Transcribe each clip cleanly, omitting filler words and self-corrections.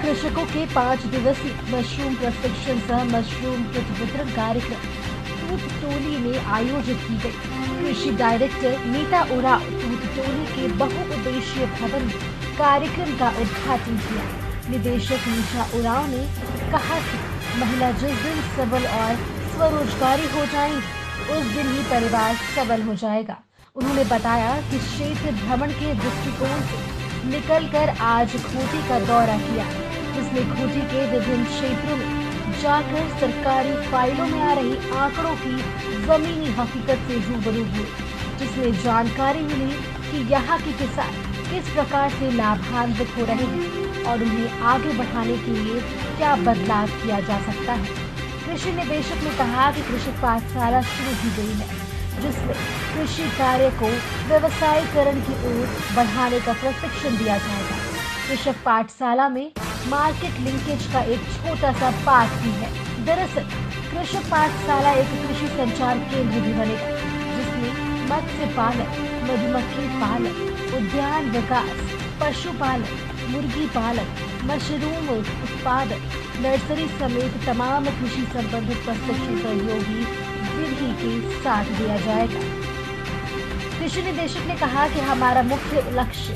कृषकों के 5 दिवसीय मशरूम प्रशिक्षण सह मशरूम किट वितरण कार्यक्रम तूतटोली में आयोजित की गई। कृषि डायरेक्टर नीता उरांव तूतटोली के बहुउद्देशीय भवन में कार्यक्रम का उद्घाटन किया। निदेशक निशा उरांव ने कहा कि महिला जिस दिन सबल और स्वरोजगारी हो जाएंगी उस दिन ही परिवार सबल हो जाएगा। उन्होंने बताया कि क्षेत्र भ्रमण के दृष्टिकोण से निकलकर आज खूंटी का दौरा किया, जिसमें खूंटी के विभिन्न क्षेत्रों में जाकर सरकारी फाइलों में आ रही आंकड़ों की जमीनी हकीकत से रूबरू हुए, जिसमें जानकारी मिली कि यहाँ के किसान किस प्रकार से लाभान्वित हो रहे हैं और उन्हें आगे बढ़ाने के लिए क्या बदलाव किया जा सकता है। कृषि निदेशक ने कहा कि कृषि पाठशाला शुरू की गई है, जिसमें कृषि कार्य को व्यवसायीकरण की ओर बढ़ाने का प्रशिक्षण दिया जाएगा। कृषक पाठशाला में मार्केट लिंकेज का एक छोटा सा पाठ भी है। दरअसल कृषक पाठशाला एक कृषि संचार केंद्र भी बनेगा, जिसमें मत्स्य पालन, मधुमक्खी पालन, उद्यान विकास, पशुपालन, मुर्गी पालन, मशरूम उत्पादन, नर्सरी समेत तमाम कृषि संबंधित प्रशिक्षण सहयोगी विधि के साथ दिया जाएगा। कृषि निदेशक ने कहा कि हमारा मुख्य लक्ष्य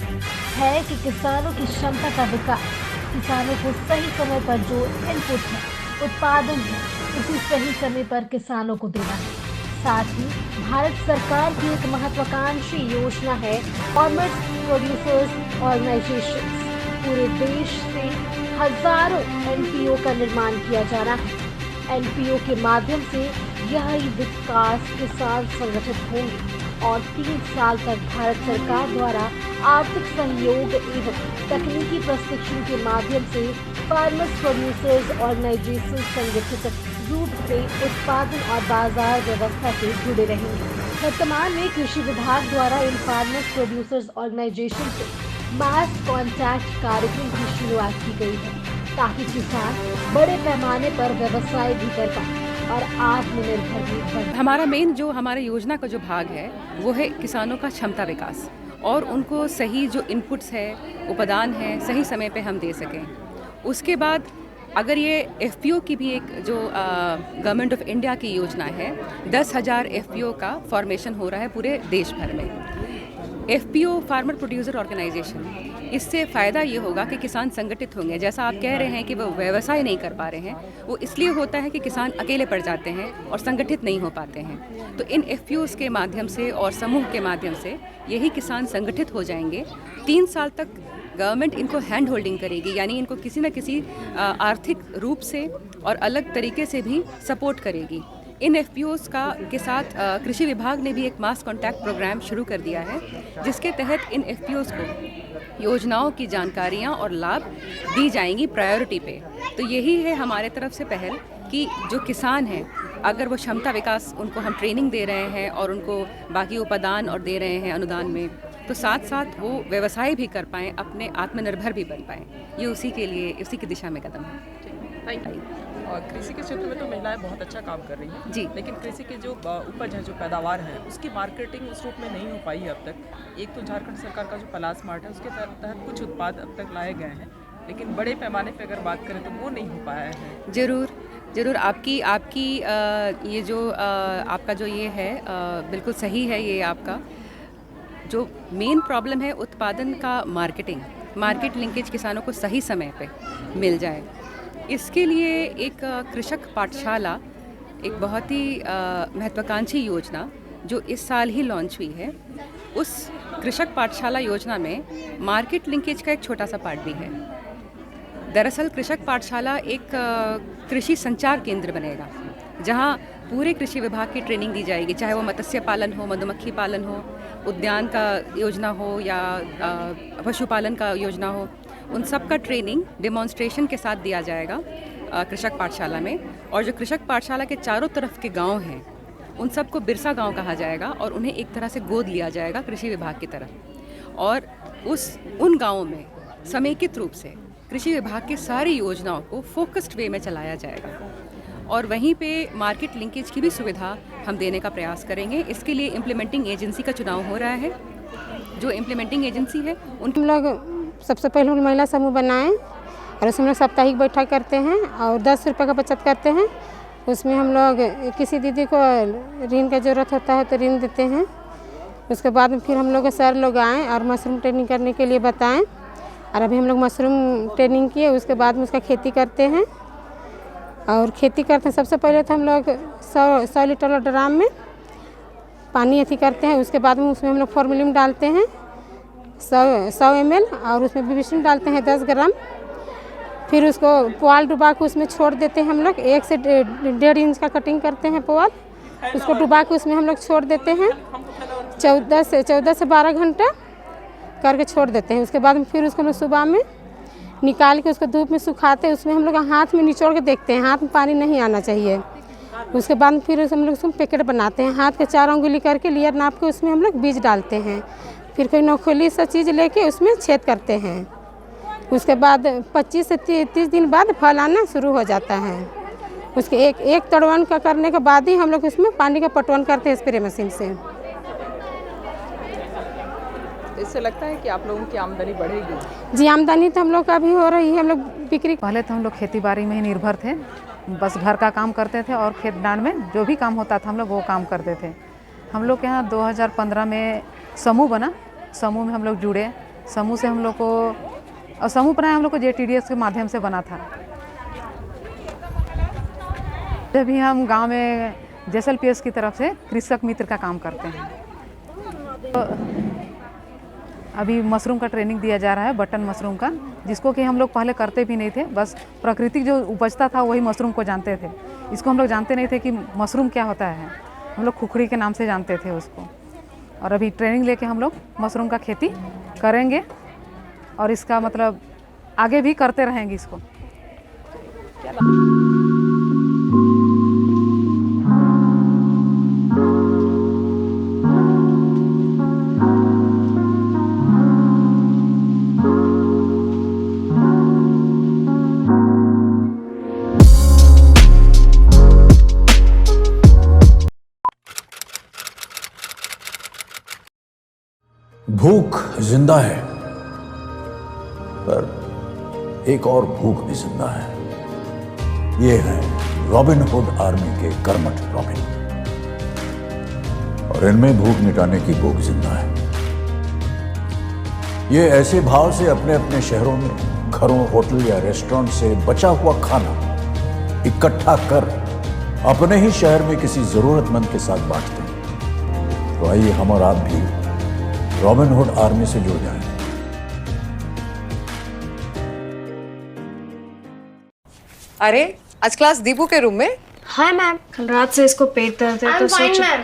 है कि किसानों की क्षमता का विकास, किसानों को सही समय पर जो इनपुट है, उत्पादन है, उसी सही समय पर किसानों को देना है। साथ ही भारत सरकार की एक महत्वाकांक्षी योजना है फार्मर्स प्रोड्यूसर्स ऑर्गेनाइजेशन। पूरे देश से हजारों एनपीओ का निर्माण किया जा रहा है। एनपीओ के माध्यम से यह विकास किसान संगठित होंगे और 3 साल तक भारत सरकार द्वारा आर्थिक सहयोग एवं तकनीकी प्रशिक्षण के माध्यम से फार्मर्स प्रोड्यूसर्स ऑर्गेनाइजेशन संगठित रूप से उत्पादन और बाजार व्यवस्था से जुड़े रहेंगे। वर्तमान में कृषि विभाग द्वारा इन फार्मर्स प्रोड्यूसर्स ऑर्गेनाइजेशन से मास कॉन्टैक्ट कार्यक्रम की शुरुआत की गई है, ताकि किसान बड़े पैमाने पर व्यवसाय भी कर पाए और आत्मनिर्भर भी बने। हमारा मेन जो हमारे योजना का जो भाग है वो है किसानों का क्षमता विकास और उनको सही जो इनपुट्स है, उपादान है, सही समय पे हम दे सकें। उसके बाद अगर ये एफपीओ की भी एक जो गवर्नमेंट ऑफ इंडिया की योजना है, 10,000 एफपीओ का फॉर्मेशन हो रहा है पूरे देश भर में। एफपीओ फार्मर प्रोड्यूसर ऑर्गेनाइजेशन, इससे फ़ायदा ये होगा कि किसान संगठित होंगे। जैसा आप कह रहे हैं कि वो व्यवसाय नहीं कर पा रहे हैं, वो इसलिए होता है कि किसान अकेले पड़ जाते हैं और संगठित नहीं हो पाते हैं। तो इन एफपीओज़ के माध्यम से और समूह के माध्यम से यही किसान संगठित हो जाएंगे। 3 साल तक गवर्नमेंट इनको हैंड होल्डिंग करेगी, यानी इनको किसी न किसी आर्थिक रूप से और अलग तरीके से भी सपोर्ट करेगी। इन एफपीओज़ के साथ कृषि विभाग ने भी एक मास कॉन्टैक्ट प्रोग्राम शुरू कर दिया है, जिसके तहत इन एफपीओज़ को योजनाओं की जानकारियां और लाभ दी जाएंगी प्रायोरिटी पे। तो यही है हमारे तरफ से पहल कि जो किसान हैं, अगर वो क्षमता विकास, उनको हम ट्रेनिंग दे रहे हैं और उनको बाकी उपादान और दे रहे हैं अनुदान में, तो साथ साथ वो व्यवसाय भी कर पाएँ, अपने आत्मनिर्भर भी बन पाएँ। ये उसी की दिशा में कदम है। Thank you. और कृषि के क्षेत्र में तो महिलाएं बहुत अच्छा काम कर रही हैं जी, लेकिन कृषि की जो उपज है, जो पैदावार है, उसकी मार्केटिंग उस रूप में नहीं हो पाई है अब तक। एक तो झारखंड सरकार का जो पलास मार्ट है, उसके तहत कुछ उत्पाद अब तक लाए गए हैं, लेकिन बड़े पैमाने पर अगर बात करें तो वो नहीं हो पाया है। ज़रूर आपकी ये जो आपका जो ये है बिल्कुल सही है। ये आपका जो मेन प्रॉब्लम है उत्पादन का मार्केट लिंकेज किसानों को सही समय पे मिल जाए। इसके लिए एक कृषक पाठशाला एक बहुत ही महत्वाकांक्षी योजना जो इस साल ही लॉन्च हुई है। उस कृषक पाठशाला योजना में मार्केट लिंकेज का एक छोटा सा पार्ट भी है। दरअसल कृषक पाठशाला एक कृषि संचार केंद्र बनेगा, जहां पूरे कृषि विभाग की ट्रेनिंग दी जाएगी, चाहे वो मत्स्य पालन हो, मधुमक्खी पालन हो, उद्यान का योजना हो या पशुपालन का योजना हो। उन सब का ट्रेनिंग डेमोन्स्ट्रेशन के साथ दिया जाएगा कृषक पाठशाला में। और जो कृषक पाठशाला के चारों तरफ के गांव हैं, उन सबको बिरसा गांव कहा जाएगा और उन्हें एक तरह से गोद लिया जाएगा कृषि विभाग की तरफ। और उन गांवों में समेकित रूप से कृषि विभाग की सारी योजनाओं को फोकस्ड वे में चलाया जाएगा। और वहीं पे मार्केट लिंकेज की भी सुविधा हम देने का प्रयास करेंगे। इसके लिए इम्प्लीमेंटिंग एजेंसी का चुनाव हो रहा है। जो इम्प्लीमेंटिंग एजेंसी है हम लोग सबसे पहले महिला समूह बनाए और उसमें हम लोग साप्ताहिक बैठक करते हैं और 10 रुपये का बचत करते हैं। उसमें हम लोग किसी दीदी को ऋण का ज़रूरत होता है तो ऋण देते हैं। उसके बाद में फिर हम लोग सर लोग आएँ और मशरूम ट्रेनिंग करने के लिए बताएं। और अभी हम लोग मशरूम ट्रेनिंग किए, उसके बाद में उसका खेती करते हैं। और खेती करते हैं सबसे पहले तो हम लोग 100 लीटर ड्राम में पानी अथी करते हैं। उसके बाद में उसमें हम लोग फॉर्मेलिन डालते हैं 100 ml और उसमें बीबिसिन डालते हैं 10 ग्राम। फिर उसको पुआल डुबा के उसमें छोड़ देते हैं हम लोग। 1 से 1.5 इंच का कटिंग करते हैं पुआल, उसको डुबा के उसमें हम लोग छोड़ देते हैं 14 से 12 घंटा करके छोड़ देते हैं। उसके बाद में फिर उसको हम लोग सुबह में निकाल के उसको धूप में सुखाते हैं। उसमें हम लोग हाथ में निचोड़ के देखते हैं, हाथ में पानी नहीं आना चाहिए। उसके बाद फिर हम लोग उसमें पैकेट बनाते हैं, हाथ के 4 उंगली करके लेयर नाप के उसमें हम लोग बीज डालते हैं। फिर कोई नोखली सा चीज़ लेके उसमें छेद करते हैं। उसके बाद 25 से 30 दिन बाद फल आना शुरू हो जाता है। उसके एक तड़वन का करने के बाद ही हम लोग इसमें पानी का पटवन करते हैं स्प्रे मशीन से। इससे लगता है कि आप लोगों की आमदनी बढ़ेगी? जी, आमदनी तो हम लोग का भी हो रही है। हम लोग बिक्री, पहले तो हम लोग खेती बाड़ी में ही निर्भर थे, बस घर का काम करते थे और खेत डांड में जो भी काम होता था हम लोग वो काम करते थे। हम लोग के यहाँ 2015 में समूह बना, समूह में हम लोग जुड़े। समूह से हम लोग को, और समूह बनाया हम लोग को JTDS के माध्यम से बना था। अभी हम गांव में JSLPS की तरफ से कृषक मित्र का काम करते हैं। तो अभी मशरूम का ट्रेनिंग दिया जा रहा है, बटन मशरूम का, जिसको कि हम लोग पहले करते भी नहीं थे। बस प्राकृतिक जो उपजता था वही मशरूम को जानते थे। इसको हम लोग जानते नहीं थे कि मशरूम क्या होता है। हम लोग खुखड़ी के नाम से जानते थे उसको। और अभी ट्रेनिंग लेके हम लोग मशरूम का खेती करेंगे और इसका मतलब आगे भी करते रहेंगे इसको। भूख जिंदा है, पर एक और भूख भी जिंदा है। ये है रॉबिन हुड आर्मी के कर्मठ रॉबिन, और इनमें भूख मिटाने की भूख जिंदा है। ये ऐसे भाव से अपने अपने शहरों में घरों, होटल या रेस्टोरेंट से बचा हुआ खाना इकट्ठा कर अपने ही शहर में किसी जरूरतमंद के साथ बांटते हैं। तो आइए हम और आप भी रॉबिन हुड आर्मी से जुड़ जाएं। अरे आज क्लास दीपू के रूम में? हाय मैम, कल रात से इसको पेट दर्द है तो सोचो। मैम।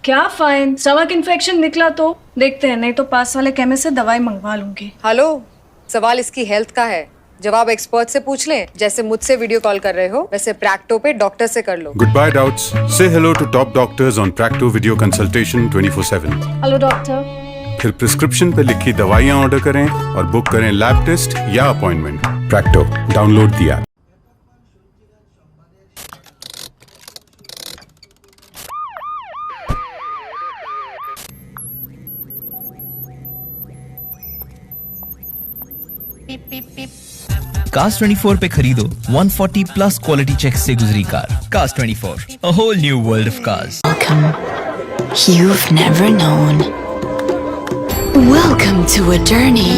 क्या फाइन? स्टमक इन्फेक्शन निकला तो देखते हैं, नहीं तो पास वाले केमिस्ट से दवाई मंगवा लूंगी। हेलो, सवाल इसकी हेल्थ का है, जवाब एक्सपर्ट से पूछ लें। जैसे मुझसे वीडियो कॉल कर रहे हो वैसे प्रैक्टो पे डॉक्टर से कर लो। Goodbye doubts. Say hello to top doctors on Practo video consultation 24/7. Hello doctor. फिर प्रिस्क्रिप्शन पे लिखी दवाइयाँ ऑर्डर करें और बुक करें लैब टेस्ट या अपॉइंटमेंट। प्रैक्टो, डाउनलोड दिया। Cars 24 पे खरीदो 140 प्लस क्वालिटी चेक से गुजरी car. Cars 24, a whole new world of cars. Welcome. You've never known. Welcome to a journey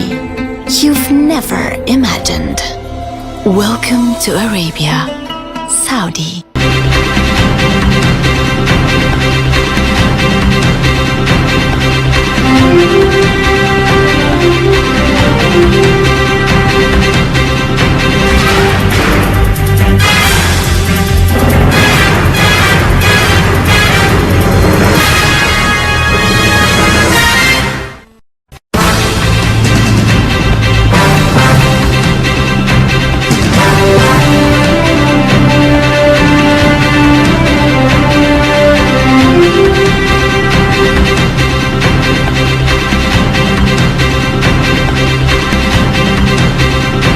you've never imagined. Welcome to Arabia, Saudi.